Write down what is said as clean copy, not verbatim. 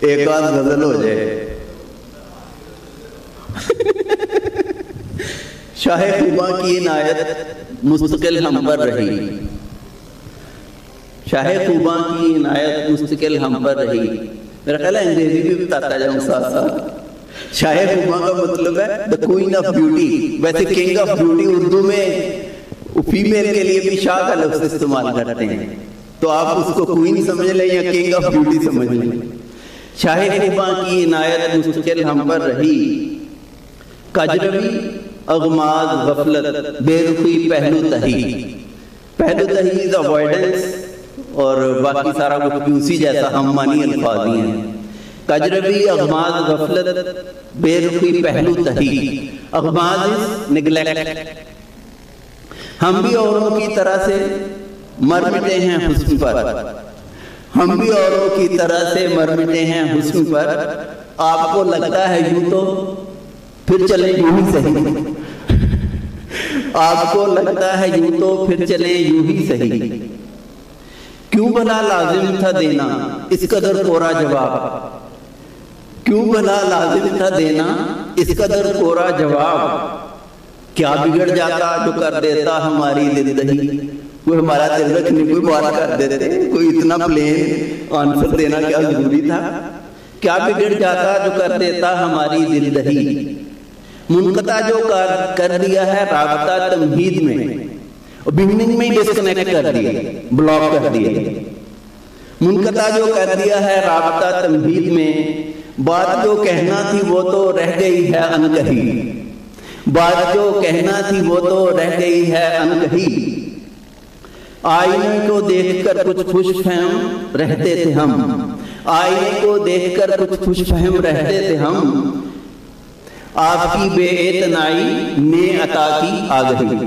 एक आध गजल हो जाए। शाहे खुबा की इनायत मुस्तकिल हम पर रही, शाहे खुबा की इनायत मुस्तकिल हम पर रही। मेरा ख्याल है अंग्रेजी भी बताता जाऊँ साथ साथ। शाहे खुबा का मतलब है द क्वीन ऑफ ब्यूटी। वैसे किंग ऑफ ब्यूटी उर्दू में फीमेल के लिए भी शाह का लफ्ज इस्तेमाल करते हैं, तो आप उसको क्वीन समझ लें या किंग ऑफ ब्यूटी समझ लें। शाहे खुबा की इनायत मुस्तकिल हम पर रही, कजरवी अगमाज गफलत बेरुखी पहलू तही। पहलू तही इज अवॉइडेंस और बाकी सारा कुछ क्यूसी जैसा हम मानी अल्फाज ही हैं। कजरवी अगमाज गफलत बेरुखी पहलू तही। अगमाज इज निगलेक्ट। हम भी औरों की तरह से मर मिटे हैं हुस्न पर, हम भी औरों की तरह से मर मिटे हैं हुस्न पर। आपको लगता है यूं तो फिर चले यूं ही सही, आपको लगता है यूं तो फिर चले यूं ही सही। क्यों भला लाजिम था देना इस कदर कोरा जवाब, क्यों भला लाजिम था देना इस कदर कोरा जवाब। क्या बिगड़ जाता जो कर देता हमारी दिलदही। कोई हमारा दिल रखने कोई बात कर देते, कोई इतना प्लेन आंसर देना क्या जरूरी था। क्या बिगड़ जाता जो कर देता हमारी दिलदही। मुनक़ता जो कर दिया है राबता तमहीद में, और बिगनिंग में डिस्कनेक्ट कर दिए, ब्लॉक कर दिए। मुनक़ता जो कर दिया है राबता तमहीद में, बात जो कहना थी वो तो रह गई है अनकही। बात जो कहना थी वो तो रह गई है अनकही। आईने को देखकर कुछ खुशफहम रहते थे हम, आईने को देखकर कुछ खुशफहम रहते थे हम। आपकी बेइतनाई ने अता की आ गई,